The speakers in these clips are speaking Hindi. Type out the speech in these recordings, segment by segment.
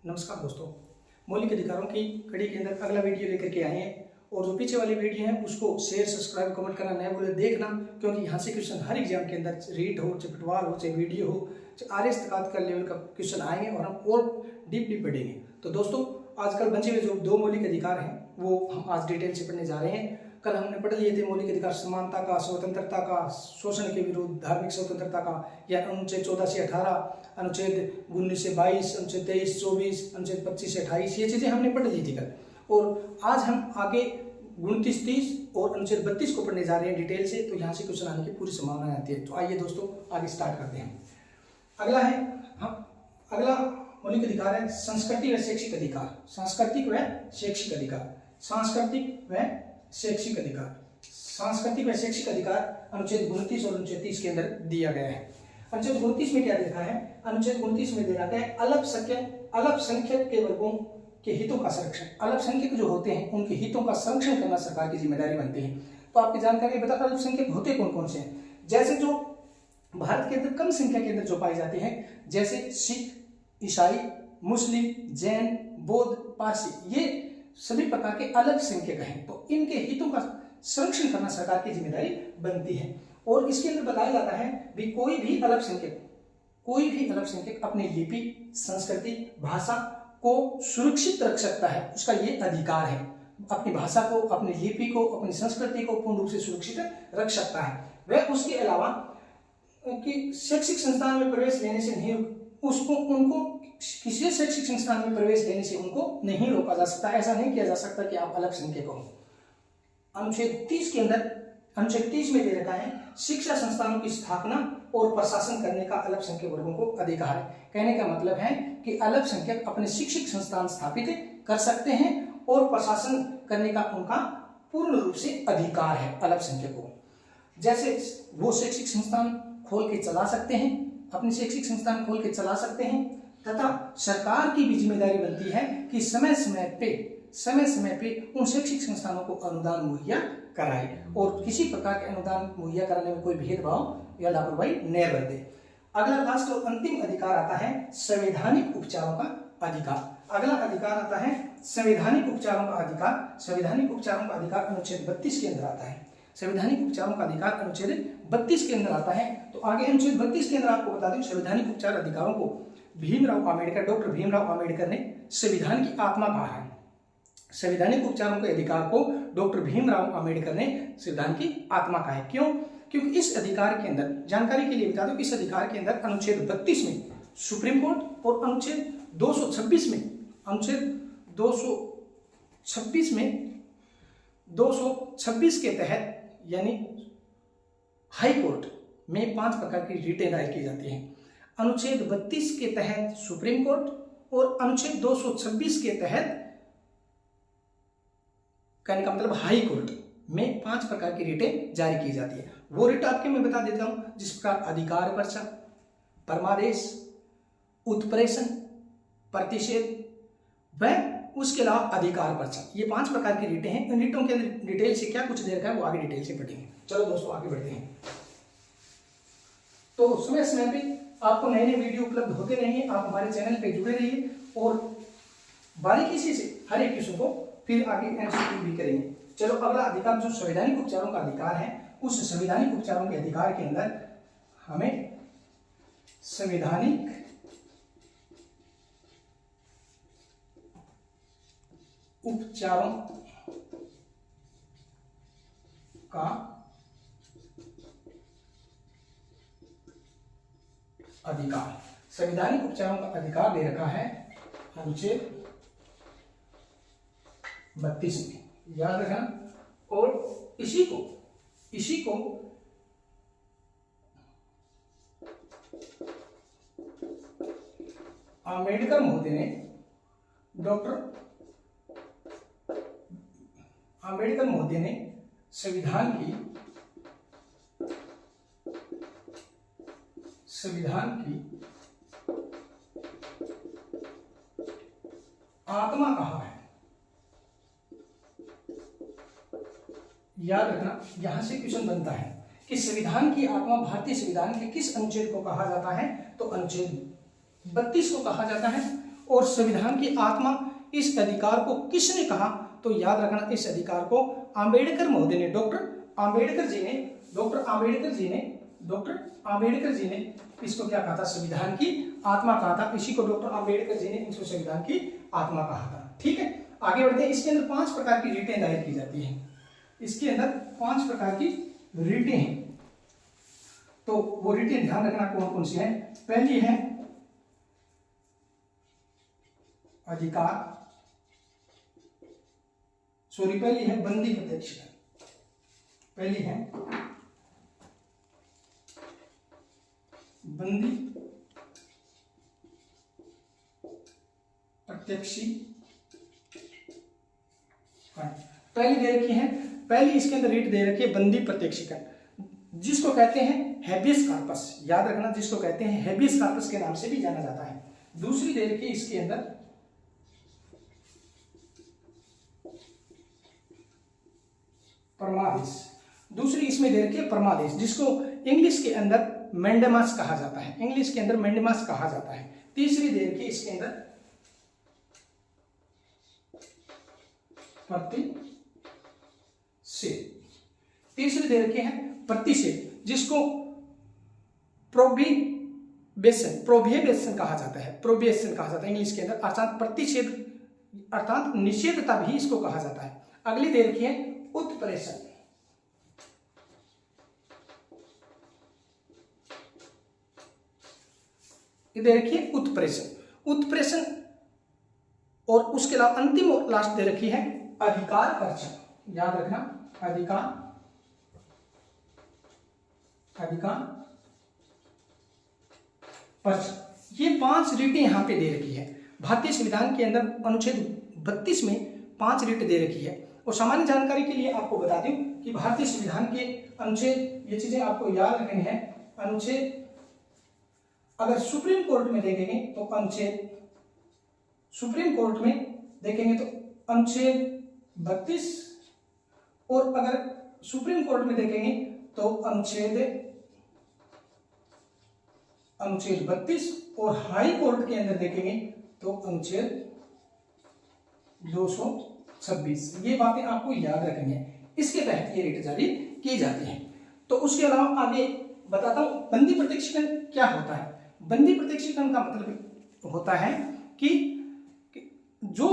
नमस्कार दोस्तों, मौलिक अधिकारों की कड़ी के अंदर अगला वीडियो लेकर के आए हैं। और जो पीछे वाली वीडियो है उसको शेयर, सब्सक्राइब, कमेंट करना नया बोले देखना, क्योंकि यहाँ से क्वेश्चन हर एग्जाम के अंदर रीट हो, चाहे फुटबॉल हो, चाहे वीडियो हो, चाहे आर्यस तक का लेवल का क्वेश्चन आएंगे और हम और डीपली पढ़ेंगे। तो दोस्तों, आजकल बचे हुए जो दो मौलिक अधिकार हैं वो हम आज डिटेल से पढ़ने जा रहे हैं। कल हमने पढ़ लिए थे मौलिक अधिकार समानता का, स्वतंत्रता का, शोषण के विरुद्ध, धार्मिक स्वतंत्रता का, या अनुच्छेद 14 से 18, अनुच्छेद 19 से 22, अनुच्छेद 23, 24, अनुच्छेद 25 से 28, ये चीजें हमने पढ़ ली थी कल। और आज हम आगे 29, 30 और अनुच्छेद 32 को पढ़ने जा रहे हैं डिटेल से। तो यहाँ से क्वेश्चन आने की पूरी संभावना आती है। तो आइए दोस्तों आगे स्टार्ट करते हैं। अगला मौलिक अधिकार है सांस्कृतिक व शैक्षिक अधिकार। सांस्कृतिक व शैक्षिक अधिकार, सांस्कृतिक व शैक्षिक अधिकार, सांस्कृतिक व शैक्षिक अधिकार अनुच्छेद 29 और अनुच्छेद 30 के अंदर दिया गया है। अनुच्छेद 29 में क्या देखा है? अनुच्छेद 29 में दे रखा है अल्पसंख्यक के वर्गों के हितों का संरक्षण। अल्पसंख्यक जो होते हैं उनके हितों का संरक्षण करना सरकार की जिम्मेदारी बनती है। तो आपकी जानकारी बता, अल्पसंख्यक होते कौन कौन से हैं? जैसे जो भारत के अंदर कम संख्या के अंदर जो पाए जाते हैं, जैसे सिख, ईसाई, मुस्लिम, जैन, बौद्ध, पारसी, ये सभी प्रकार के अल्पसंख्यक हैं। तो इनके हितों का संरक्षण करना सरकार की जिम्मेदारी बनती है। और इसके अंदर बताया जाता है भी कोई भी अल्पसंख्यक अपनी लिपि, संस्कृति, भाषा को सुरक्षित रख सकता है। उसका ये अधिकार है, अपनी भाषा को, अपनी लिपि को, अपनी संस्कृति को पूर्ण रूप से सुरक्षित रख सकता है। वह उसके अलावा कि शैक्षिक संस्थान में प्रवेश लेने से नहीं, उनको किसी शैक्षिक संस्थान में प्रवेश लेने से उनको नहीं रोका जा सकता। ऐसा नहीं किया जा सकता कि आप अल्पसंख्यक हो। अनुच्छेद 30 के अंदर, अनुच्छेद 30 में दे रखा है शिक्षा संस्थानों की स्थापना और प्रशासन करने का अल्पसंख्यक वर्गों को अधिकार है। कहने का मतलब है कि अल्पसंख्यक अपने शैक्षिक संस्थान स्थापित कर सकते हैं और प्रशासन करने का उनका पूर्ण रूप से अधिकार है अल्पसंख्यकों को। जैसे वो शैक्षिक संस्थान खोल के चला सकते हैं, अपने शैक्षिक संस्थान खोल के चला सकते हैं, तथा सरकार की भी जिम्मेदारी बनती है कि समय समय पे उन शैक्षिक संस्थानों को अनुदान मुहैया कराए और किसी प्रकार के अनुदान मुहैया कराने में कोई भेदभाव या लापरवाही न बरते। अगला लास्ट और अंतिम अधिकार आता है संवैधानिक उपचारों का अधिकार। अगला अधिकार आता है संवैधानिक उपचारों का अधिकार। संवैधानिक उपचारों का अधिकार अनुच्छेद 32 के अंदर आता है। संवैधानिक उपचारों का अधिकार अनुच्छेद 32 के अंदर आता है। तो आगे अनुच्छेद 32 के अंदर आपको बता दें, संवैधानिक उपचार अधिकारों को डॉक्टर भीमराव आम्बेडकर ने संविधान की आत्मा कहा है। संवैधानिक उपचारों के अधिकार को डॉक्टर भीमराव आम्बेडकर ने संविधान की आत्मा कहा है। क्यों? क्योंकि इस अधिकार के अंदर, जानकारी के लिए बता दो कि इस अधिकार के अंदर अनुच्छेद 32 में सुप्रीम कोर्ट और अनुच्छेद 226 में 226 के तहत यानी हाई कोर्ट में 5 प्रकार की रिटें दायर की जाती हैं। अनुच्छेद 32 के तहत सुप्रीम कोर्ट और अनुच्छेद 226 के तहत, कहने का मतलब हाई कोर्ट में 5 प्रकार की रिटें जारी की जाती है। वो रिट आपके मैं बता देता हूं, जिस प्रकार अधिकार पर्चा, परमादेश, उत्प्रेषण, प्रतिषेध व उसके अलावा अधिकार पर्चा, ये 5 प्रकार की रिटें हैं। इन रिटों के अंदर डिटेल से क्या कुछ दे रखा है वो आगे डिटेल से पढ़ेंगे। चलो दोस्तों आगे बढ़ते हैं। तो समय समय पे आपको नए नए वीडियो उपलब्ध होते रहेंगे। आप हमारे चैनल पे जुड़े रहिए और बारीकी से हर एक क्वेश्चन को फिर आगे एमसीक्यू भी करेंगे। चलो अगला अधिकार जो संवैधानिक उपचारों का अधिकार है, उस संवैधानिक उपचारों के अधिकार के अंदर हमें संवैधानिक उपचारों का अधिकार, संवैधानिक उपचारों का अधिकार दे रखा है अनुच्छेद 32 में, याद रखना। और इसी को आम्बेडकर महोदय ने, डॉक्टर आम्बेडकर महोदय ने संविधान की आत्मा कहा है। याद रखना, यहां से क्वेश्चन बनता है कि संविधान की आत्मा भारतीय संविधान के किस अनुच्छेद को कहा जाता है? तो अनुच्छेद 32 को कहा जाता है। और संविधान की आत्मा इस अधिकार को किसने कहा? तो याद रखना, इस अधिकार को आंबेडकर महोदय ने, डॉक्टर आंबेडकर जी ने इसको क्या कहा था? संविधान की आत्मा कहा था। इसी को डॉक्टर आंबेडकर जी ने इसको संविधान की आत्मा कहा था। ठीक है, आगे बढ़ते हैं। इसके अंदर 5 प्रकार की रिटें दायर की जाती हैं। इसके अंदर 5 प्रकार की रिटें हैं। तो वो रिटें ध्यान रखना कौन कौन सी हैं। पहली है पहली है बंदी प्रत्यक्षीकरण। पहली है बंदी प्रत्यक्षीकरण। पहली दे रखी है, पहली इसके अंदर रीट दे रखी है बंदी प्रत्यक्षीकरण, जिसको कहते हैं हैबियस कॉर्पस। याद रखना, जिसको कहते हैं हैबियस कॉर्पस के नाम से भी जाना जाता है। दूसरी दे रखी है इसके अंदर परमादेश। दूसरी इसमें दे रखी है परमादेश, जिसको इंग्लिश के अंदर मैंडेमास कहा जाता है। इंग्लिश के अंदर मैंडेमास कहा जाता है। तीसरी दे रखी है इसके अंदर प्रतिषेध। तीसरी दे रखी है प्रतिषेध, जिसको प्रोहिबिशन कहा जाता है। प्रोहिबिशन कहा जाता है इंग्लिश के अंदर, अर्थात प्रतिषेध अर्थात निषेधता भी इसको कहा जाता है। अगली दे रखी है उत्प्रेषण। दे रखी है उत्प्रेषण और उसके अलावा अंतिम और लास्ट दे रखी है अधिकार परीक्षण। याद रखना, अधिकार परीक्षण। ये 5 रीटें यहां पे दे रखी है। भारतीय संविधान के अंदर अनुच्छेद 32 में 5 रीट दे रखी है। और सामान्य जानकारी के लिए आपको बता दूं कि भारतीय संविधान के अनुच्छेद, ये चीजें आपको याद रखनी है। अनुच्छेद अगर सुप्रीम कोर्ट में देखेंगे तो अनुच्छेद, सुप्रीम कोर्ट में देखेंगे तो अनुच्छेद 32, और अगर सुप्रीम कोर्ट में देखेंगे तो अनुच्छेद 32, और हाई कोर्ट के अंदर देखेंगे तो अनुच्छेद 226। ये बातें आपको याद रखनी है। इसके तहत ये रिट जारी की जाती है। तो उसके अलावा आगे बताता हूं बंदी प्रत्यक्षीकरण क्या होता है। बंदी प्रत्यक्षीकरण का मतलब होता है कि जो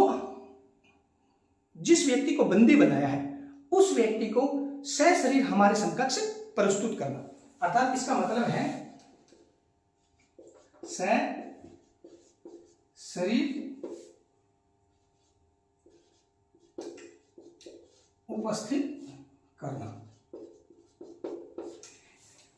जिस व्यक्ति को बंदी बनाया है उस व्यक्ति को सशरीर हमारे समकक्ष प्रस्तुत करना। अर्थात इसका मतलब है सशरीर उपस्थित करना।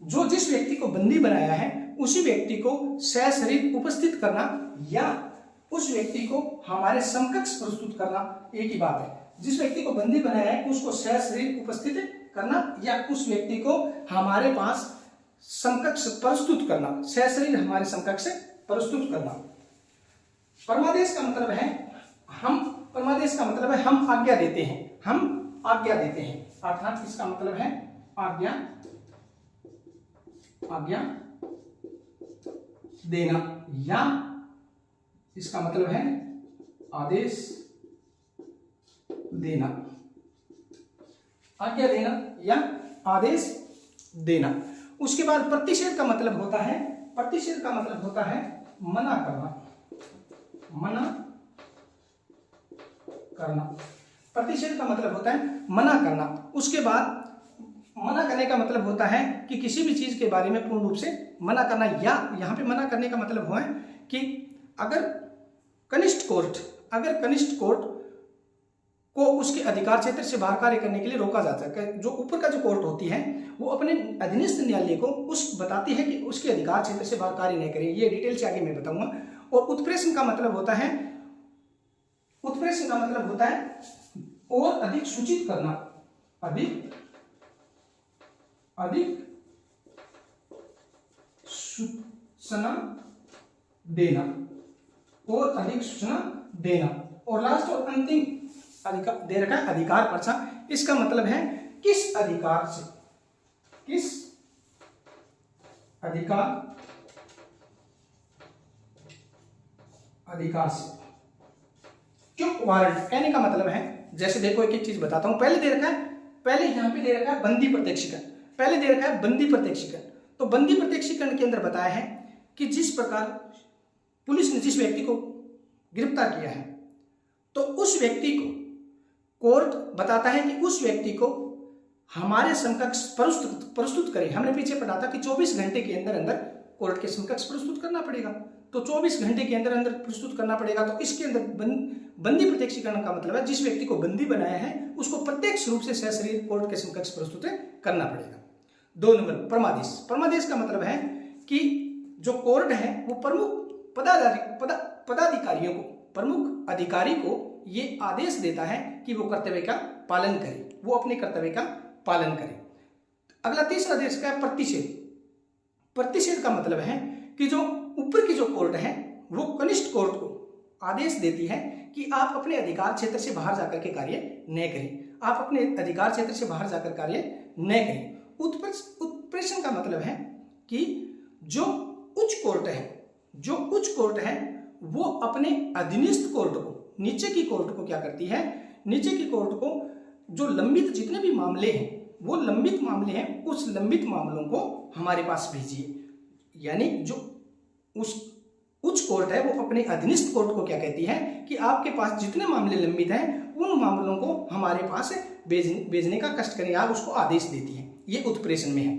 जो जिस व्यक्ति को बंदी बनाया है उसी व्यक्ति को सशरीर उपस्थित करना या उस व्यक्ति को हमारे समकक्ष प्रस्तुत करना एक ही बात है। जिस व्यक्ति को बंदी बनाया है उसको सशरीर उपस्थित करना या उस व्यक्ति को हमारे पास समकक्ष प्रस्तुत करना, सशरीर हमारे समकक्ष प्रस्तुत करना। परमादेश का मतलब है हम आज्ञा देते हैं, अर्थात इसका मतलब है आज्ञा देना, या इसका मतलब है आदेश देना, आज्ञा देना या आदेश देना। उसके बाद प्रतिषेध का मतलब होता है मना करना। प्रतिषेध का मतलब होता है मना करना। उसके बाद मना करने का मतलब होता है कि किसी भी चीज के बारे में पूर्ण रूप से मना करना, या यहाँ पे मना करने का मतलब हुआ है कि अगर कनिष्ठ कोर्ट को उसके अधिकार क्षेत्र से बाहर कार्य करने के लिए रोका जाता है। जो ऊपर का जो कोर्ट होती है वो अपने अधीनस्थ न्यायालय को बताती है कि उसके अधिकार क्षेत्र से बाहर कार्य नहीं करें। ये डिटेल से आगे मैं बताऊंगा। और उत्प्रेषण का मतलब होता है और अधिक सूचित करना, अधिक सूचना देना, और अधिक सूचना देना। और लास्ट और अंतिम दे रखा है अधिकार परीक्षण। इसका मतलब है किस अधिकार अधिकार से। क्यों वारंट कहने का मतलब है, जैसे देखो एक एक चीज बताता हूं। पहले दे रखा है, पहले यहां पे दे रखा है बंदी प्रत्यक्षीकरण, पहले दे रखा है बंदी प्रत्यक्षीकरण। तो बंदी प्रत्यक्षीकरण के अंदर बताया है कि जिस प्रकार पुलिस ने जिस व्यक्ति को गिरफ्तार किया है, तो उस व्यक्ति को कोर्ट बताता है कि उस व्यक्ति को हमारे समकक्ष प्रस्तुत करें। हमने पीछे पढ़ा था कि 24 घंटे के अंदर अंदर कोर्ट के समकक्ष प्रस्तुत करना पड़ेगा। तो 24 घंटे के अंदर अंदर प्रस्तुत करना पड़ेगा। तो इसके अंदर बंदी प्रत्यक्षीकरण का मतलब है जिस व्यक्ति को बंदी बनाया है उसको प्रत्यक्ष रूप से सशरीर कोर्ट के समकक्ष प्रस्तुत करना पड़ेगा। 2 नंबर परमादेश। परमादेश का मतलब है कि जो कोर्ट है वो प्रमुख पदाधिकारियों को, प्रमुख अधिकारी को ये आदेश देता है कि वो कर्तव्य का पालन करे, वो अपने कर्तव्य का पालन करे। अगला तीसरा देश का है प्रतिषेध। प्रतिषेध का मतलब है कि जो ऊपर की जो कोर्ट है वो कनिष्ठ कोर्ट को आदेश देती है कि आप अपने अधिकार क्षेत्र से बाहर जाकर के कार्य न करें, आप अपने अधिकार क्षेत्र से बाहर जाकर कार्य न करें। उत्प्रेषण का मतलब है कि जो उच्च कोर्ट है, जो उच्च कोर्ट है वो अपने अधीनस्थ कोर्ट को, नीचे की कोर्ट को क्या करती है, नीचे की कोर्ट को जो लंबित जितने भी मामले हैं, वो लंबित मामले हैं, उस लंबित मामलों को हमारे पास भेजिए। यानी जो उस उच्च कोर्ट है वो अपने अधीनस्थ कोर्ट को क्या कहती है कि आपके पास जितने मामले लंबित हैं उन मामलों को हमारे पास भेजने का कष्ट करें, आप उसको आदेश देती है। ये उत्प्रेषण में है।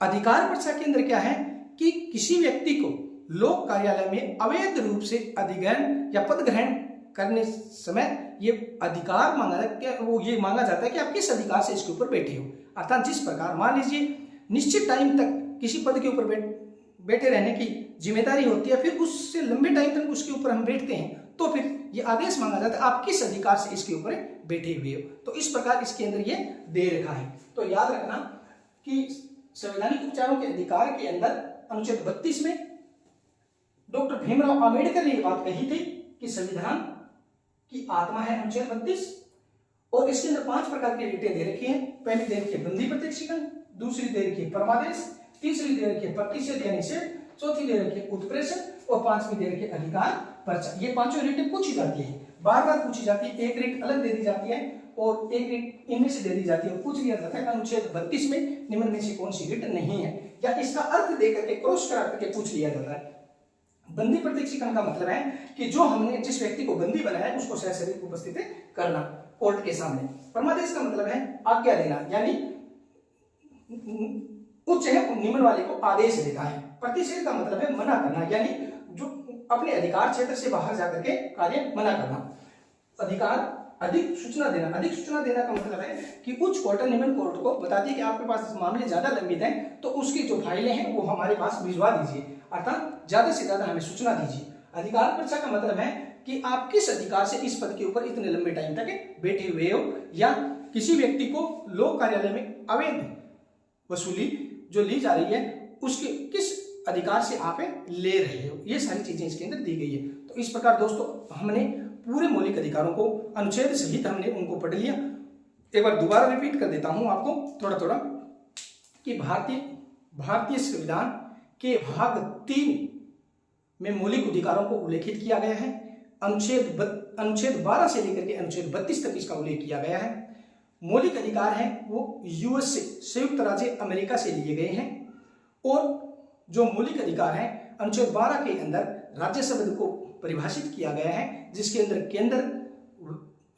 अधिकार पर्चा के अंदर क्या है कि किसी व्यक्ति को लोक कार्यालय में अवैध रूप से अधिग्रहण या पद ग्रहण करने समय ये अधिकार मांगा जाता है, वो ये मांगा जाता है कि आप किस अधिकार से इसके ऊपर बैठे हो। अर्थात जिस प्रकार मान लीजिए निश्चित टाइम तक किसी पद के ऊपर बैठे रहने की जिम्मेदारी होती है, फिर उससे लंबे टाइम तक उसके ऊपर हम बैठते हैं, तो फिर ये आदेश मांगा जाता है आप किस अधिकार से इसके ऊपर बैठे हुए हो। तो इस प्रकार इसके अंदर ये दे रखा है। तो याद रखना कि संवैधानिक उपचारों के अधिकार के अंदर अनुच्छेद 32 में डॉक्टर भीमराव अंबेडकर ने ये बात कही थी कि संविधान की आत्मा है अनुच्छेद 32, और इसके अंदर 5 प्रकार की रीटें दे रखी हैं। पहली दे रखी है बंदी प्रत्यक्षीकरण, दूसरी दे रखी है परमादेश, तीसरी दे रखी है प्रतिषेध यानी निषेध, चौथी दे रखी है उत्प्रेषण और 5वीं दे रखी है अधिकार पर्चा। ये 5 रीटें पूछी जाती है, बार बार पूछी जाती है। एक रीट अलग दे दी जाती है और एक रीट इनमें से दे दी जाती है। पूछ लिया जाता है अनुच्छेद 32 में निम्न में से कौन सी रीट नहीं है, या इसका अर्थ देकर के क्रॉस करा करके पूछ लिया जाता है। बंदी प्रत्यक्षीकरण का मतलब है कि जो हमने जिस व्यक्ति को बंदी बनाया है उसको सशरीर उपस्थित करना कोर्ट के सामने। परमादेश का मतलब है आज्ञा देना, यानी उच्च है निम्न वाले को आदेश देता है। प्रतिषेध का मतलब है मना करना, यानी जो अपने अधिकार क्षेत्र से बाहर जाकर के कार्य मना करना। अधिकार अधिक सूचना देना, अधिक सूचना देना का मतलब है कि उच्च कोर्ट निम्न कोर्ट को बताती है कि आपके पास मामले ज्यादा लंबित हैं तो उसकी जो फाइलें हैं वो हमारे पास भिजवा दीजिए, अर्थात ज्यादा से ज्यादा हमें सूचना दीजिए। अधिकार पर्चा का मतलब है कि आप किस अधिकार से इस पद के ऊपर इतने लंबे टाइम तक बैठे हुए हो, या किसी व्यक्ति को लोक कार्यालय में अवैध वसूली जो ली जा रही है उसके किस अधिकार से आप ले रहे हो, ये सारी चीजें इसके अंदर दी गई है। तो इस प्रकार दोस्तों हमने पूरे मौलिक अधिकारों को अनुच्छेद सहित हमने उनको पढ़ लिया। एक बार दोबारा रिपीट कर देता हूं आपको थोड़ा थोड़ा कि भारतीय संविधान के भाग 3 में मौलिक अधिकारों को उल्लेखित किया गया है। अनुच्छेद 12 से लेकर के अनुच्छेद 32 तक इसका उल्लेख किया गया है। मौलिक अधिकार हैं वो यूएस से, संयुक्त राज्य अमेरिका से लिए गए हैं, और जो मौलिक अधिकार हैं अनुच्छेद 12 के अंदर राज्य शब्द को परिभाषित किया गया है, जिसके अंदर केंद्र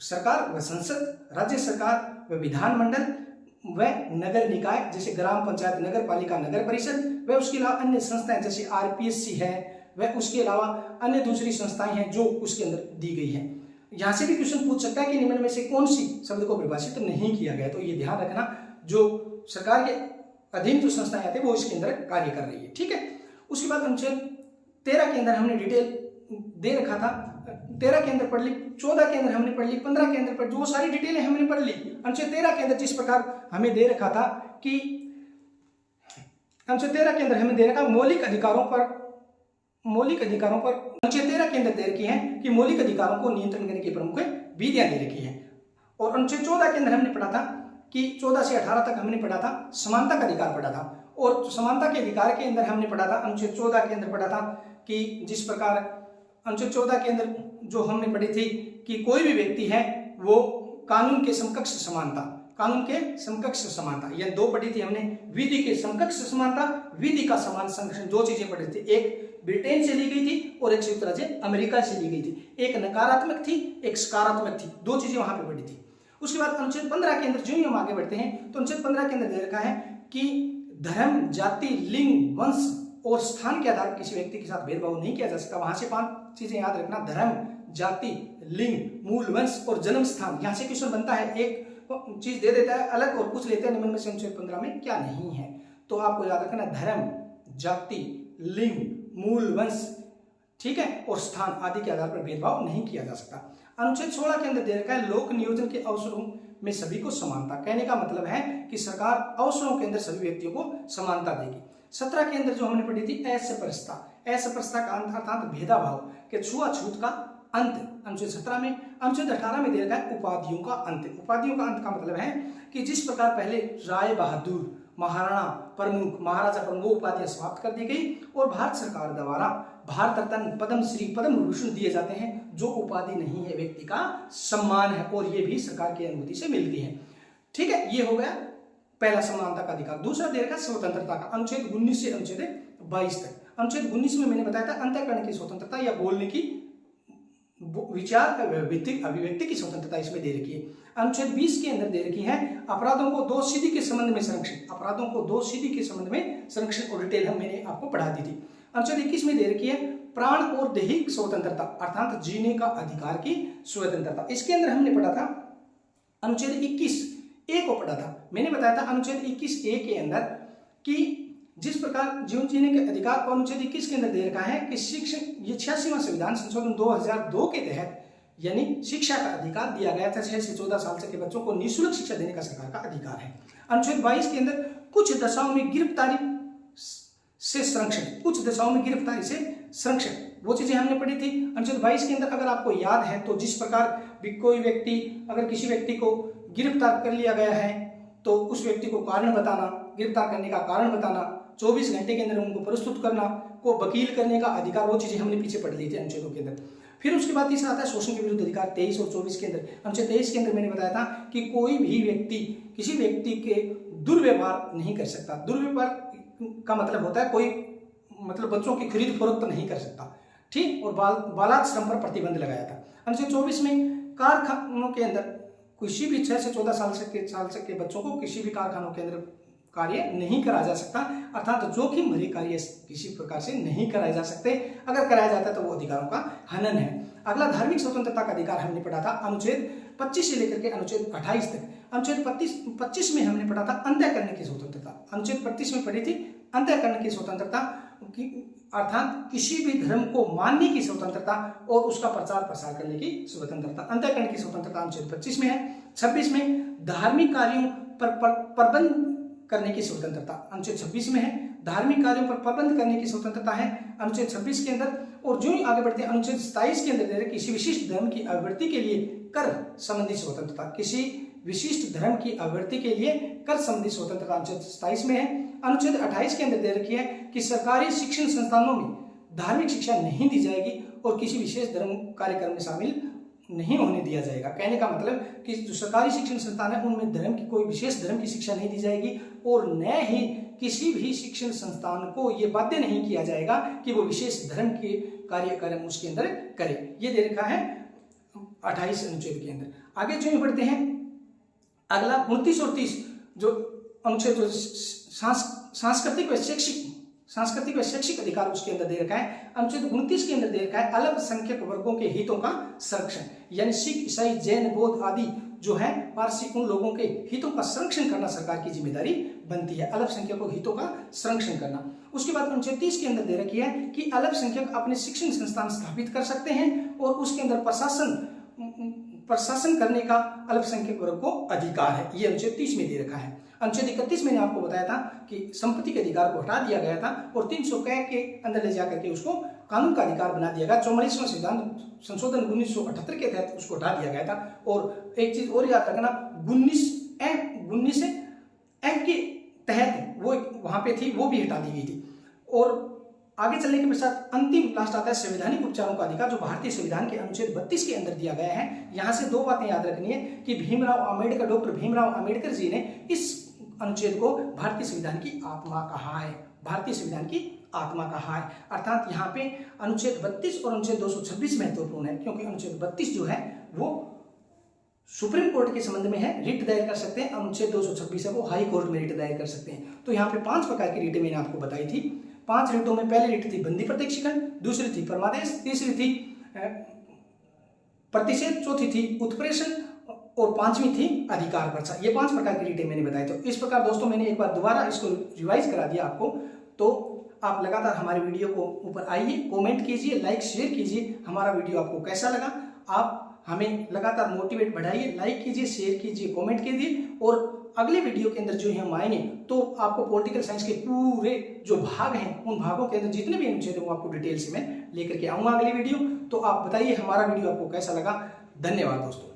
सरकार व संसद, राज्य सरकार व विधानमंडल व नगर निकाय जैसे ग्राम पंचायत, नगर पालिका, नगर परिषद व उसके अलावा अन्य संस्थाएं जैसे आरपीएससी है व उसके अलावा अन्य दूसरी संस्थाएं हैं जो उसके अंदर दी गई है। यहां से भी क्वेश्चन पूछ सकता है कि निम्न में से कौन सी शब्द को परिभाषित नहीं किया गया, तो ये ध्यान रखना जो सरकार के अधीन जो संस्थाएं आती है वो इसके अंदर कार्य कर रही है। ठीक है, उसके बाद अनुच्छेद 13 के अंदर हमने डिटेल दे रखा था, 13 के अंदर पढ़ ली, 14 के अंदर हमने पढ़ ली, 15 के अंदर पढ़, जो सारी डिटेलें हमने पढ़ ली। अनुच्छेद 13 के अंदर जिस प्रकार हमें दे रखा था कि अनुच्छेद 13 के अंदर हमें दे रखा मौलिक अधिकारों पर अनुच्छेद 13 के अंदर दे रखी है कि मौलिक अधिकारों को नियंत्रण करने की प्रमुख विधियां दे रखी है। और अनुच्छेद 14 के अंदर हमने पढ़ा था कि 14 से 18 तक हमने पढ़ा था समानता का अधिकार पढ़ा था, और समानता के अधिकार के अंदर हमने पढ़ा था अनुच्छेद 14 के अंदर पढ़ा था कि जिस प्रकार अनुच्छेद 14 के अंदर जो हमने पढ़ी थी कि कोई भी व्यक्ति है वो कानून के समकक्ष समानता, कानून के समकक्ष समानता, यह दो पढ़ी थी हमने, विधि के समकक्ष समानता, विधि का समान संरक्षण, दो चीजें पढ़ी थी, एक ब्रिटेन से ली गई थी और एक संयुक्त राज्य अमेरिका से ली गई थी, एक नकारात्मक थी एक सकारात्मक थी, दो चीजें वहां पे पढ़ी थी। उसके बाद अनुच्छेद 15 के अंदर जो ही हम आगे बढ़ते हैं तो अनुच्छेद 15 के अंदर दे रखा है कि धर्म, जाति, लिंग, वंश और स्थान के आधार पर किसी व्यक्ति के साथ भेदभाव नहीं किया जा सकता। वहां से 5 चीजें याद रखना, धर्म, जाति, लिंग, मूल वंश और जन्म स्थान। यहां से क्वेश्चन बनता है, एक चीज दे देता है अलग और पूछ लेते हैं निम्न में से अनुच्छेद 15 में क्या नहीं है, तो आपको याद रखना धर्म, जाति, लिंग, मूल वंश, ठीक है, और स्थान आदि के आधार पर भेदभाव नहीं किया जा सकता। अनुच्छेद 16 के अंदर दे रखा है लोक नियोजन के अवसरों में सभी को समानता। कहने का मतलब है कि सरकार अवसरों के अंदर सभी व्यक्तियों को समानता देगी। 17 के अंदर जो हमने पढ़ी थी असपृष्टता, असपृष्टता का अंत अर्थात भेदाभाव के छुआछूत का अंत, अनुच्छेद 17 में। अनुच्छेद 18 में दे रखा है उपाधियों का अंत। उपाधियों का अंत का मतलब है कि जिस प्रकार पहले राय बहादुर, महाराणा प्रमुख, महाराजा प्रमुख, वो उपाधियां समाप्त कर दी गई और भारत सरकार द्वारा भारत रत्न, पद्म श्री, पद्म विभूषण दिए जाते हैं, जो उपाधि नहीं है व्यक्ति का सम्मान है और ये भी सरकार की अनुमति से मिलती है। ठीक है, ये हो गया पहला समानता का अधिकार। दूसरा दे रखा स्वतंत्रता का, अनुच्छेद 19 से अनुच्छेद 22 तक। अनुच्छेद 19 में मैंने बताया था अंतःकरण की स्वतंत्रता या बोलने की, विचार अभिव्यक्ति की स्वतंत्रता इसमें दे रखी है। अनुच्छेद 20 के अंदर दे रखी है अपराधों को दोषसिद्धि के संबंध में संरक्षण, अपराधों को दोषसिद्धि के संबंध में संरक्षण और डिटेल हम मैंने आपको पढ़ा दी थी। अनुच्छेद 21 में दे रखी है प्राण और दैहिक स्वतंत्रता अर्थात जीने का अधिकार की स्वतंत्रता। इसके अंदर हमने पढ़ा था अनुच्छेद 21A को पढ़ा था, मैंने बताया था अनुच्छेद 21A के अंदर कि जिस प्रकार जीवन जीने के अधिकार को अनुच्छेद 21 के अंदर दे रखा है कि शिक्षण, ये 86वां संविधान संशोधन 2002 के तहत यानी शिक्षा का अधिकार दिया गया था। 6 से 14 साल तक के बच्चों को निःशुल्क शिक्षा देने का सरकार का अधिकार है। अनुच्छेद 22 के अंदर कुछ दशाओं में गिरफ्तारी से संरक्षण, कुछ दशाओं में गिरफ्तारी से संरक्षण, वो चीजें हमने पढ़ी थी। अनुच्छेद 22 के अंदर अगर आपको याद है तो जिस प्रकार भी कोई व्यक्ति, अगर किसी व्यक्ति को गिरफ्तार कर लिया गया है तो उस व्यक्ति को कारण बताना, गिरफ्तार करने का कारण बताना, 24 घंटे के अंदर उनको प्रस्तुत करना, को वकील करने का अधिकार, वो चीजें हमने पीछे पढ़ ली थी अनुच्छेदों के अंदर। फिर उसके बाद तीसरा आता है शोषण के विरुद्ध अधिकार 23 और 24 के अंदर। अनुच्छेद 23 के अंदर मैंने बताया था कि कोई भी व्यक्ति किसी व्यक्ति के दुर्व्यवहार नहीं कर सकता। दुर्व्यवहार का मतलब होता है कोई मतलब बच्चों की खरीद फरोख्त नहीं कर सकता, ठीक, और बालाश्रम पर प्रतिबंध लगाया था। अनुच्छेद 24 में कारखानों के अंदर किसी भी 6 से 14 साल तक के बच्चों को किसी भी कारखानों के अंदर कार्य नहीं कराया जा सकता, अर्थात जोखिम भरे कार्य किसी प्रकार से नहीं कराए जा सकते। अगर कराया जाता है तो वो अधिकारों का हनन है। अगला धार्मिक स्वतंत्रता का अधिकार हमने पढ़ा था अनुच्छेद 25 से लेकर के अनुच्छेद 28 तक। अनुच्छेद 25 में हमने पढ़ा था अंतःकरण की स्वतंत्रता। अनुच्छेद 25 में पढ़ी थी अंतःकरण की स्वतंत्रता अर्थात किसी भी धर्म को मानने की स्वतंत्रता और उसका प्रचार प्रसार करने की स्वतंत्रता। अंतःकरण की स्वतंत्रता अनुच्छेद 25 में है। 26 में धार्मिक कार्यों पर प्रबंध करने की स्वतंत्रता अनुच्छेद 26 में है। धार्मिक कार्यों पर प्रबंध करने की स्वतंत्रता है अनुच्छेद 26 के अंदर। और जो ही आगे बढ़ते हैं अनुच्छेद 27 के अंदर दे रहे किसी विशिष्ट धर्म की अभिवृद्धि के लिए कर संबंधी स्वतंत्रता, किसी विशिष्ट धर्म की अभिवृद्धि के लिए कर संबंधी स्वतंत्रता अनुच्छेद 27 में है। अनुच्छेद 28 के अंदर दे रखी है कि सरकारी शिक्षण संस्थानों में धार्मिक शिक्षा नहीं दी जाएगी और किसी विशेष धर्म कार्यक्रम में शामिल नहीं होने दिया जाएगा। कहने का मतलब कि जो सरकारी शिक्षण संस्थान है उनमें धर्म की कोई विशेष धर्म की शिक्षा नहीं दी जाएगी और न ही किसी भी शिक्षण संस्थान को यह बाध्य नहीं किया जाएगा कि वो विशेष धर्म के कार्यक्रम उसके अंदर करे। ये दे रखा है 28 अनुच्छेद के अंदर। आगे जो बढ़ते हैं अगला 29 और 30 जो अनुच्छेद जो सांस्कृतिक व शैक्षिक अधिकार उसके अंदर दे रखा है। अनुच्छेद 29 के अंदर दे रखा है अल्पसंख्यक वर्गों के हितों का संरक्षण, यानी सिख, ईसाई, जैन, बौद्ध आदि जो है पारसी उन लोगों के हितों का संरक्षण करना सरकार की जिम्मेदारी बनती है, अल्पसंख्यकों के हितों का संरक्षण करना। उसके बाद अनुच्छेद 30 के अंदर दे रखी है कि अल्पसंख्यक अपने शिक्षण संस्थान स्थापित कर सकते हैं और उसके अंदर प्रशासन करने का अल्पसंख्यक वर्ग को अधिकार है। ये अनुच्छेद 30 में दे रखा है। अनुच्छेद 31 मैंने आपको बताया था कि संपत्ति के अधिकार को हटा दिया गया था और 300 के अंदर ले जाकर के उसको कानून का अधिकार बना दिया गया। 44वां संविधान संशोधन 1978 के तहत उसको हटा दिया गया था। और एक चीज और याद रखना 19 एक्ट के तहत वो वहां पे थी, वो भी हटा दी गई थी। और आगे चलने के पश्चात अंतिम लास्ट आता है संवैधानिक उपचारों का अधिकार, जो भारतीय संविधान के अनुच्छेद 32 के अंदर दिया गया है। यहां से दो बातें याद रखनी है कि भीमराव अम्बेडकर, डॉक्टर भीमराव अम्बेडकर जी ने इस अनुच्छेद को भारतीय संविधान की आत्मा कहा है, भारतीय संविधान की आत्मा कहा है। अर्थात यहाँ पे अनुच्छेद 32 और अनुच्छेद 226 महत्वपूर्ण है, क्योंकि अनुच्छेद 32 जो है वो सुप्रीम कोर्ट के संबंध में है, रिट दायर कर सकते हैं। अनुच्छेद 226 है वो हाई कोर्ट में रिट दायर कर सकते हैं। तो यहाँ पे 5 प्रकार की रिटें मैंने आपको बताई थी। 5 रिटों में पहली रिट थी बंदी प्रत्यक्षीकरण, दूसरी थी परमादेश, तीसरी थी प्रतिषेध, चौथी थी उत्प्रेषण और 5वीं थी अधिकार वर्षा। ये 5 प्रकार की रिटें मैंने बताई। तो इस प्रकार दोस्तों मैंने एक बार दोबारा इसको रिवाइज करा दिया आपको। तो आप लगातार हमारे वीडियो को ऊपर आइए, कमेंट कीजिए, लाइक शेयर कीजिए। हमारा वीडियो आपको कैसा लगा, आप हमें लगातार मोटिवेट बढ़ाइए, लाइक कीजिए, शेयर कीजिए, कमेंट कीजिए। और अगले वीडियो के अंदर जो हम आएंगे तो आपको पॉलिटिकल साइंस के पूरे जो भाग हैं उन भागों के अंदर जितने भी अनुच्छेद हैं वो आपको डिटेल से मैं लेकर के आऊंगा अगली वीडियो। तो आप बताइए हमारा वीडियो आपको कैसा लगा। धन्यवाद दोस्तों।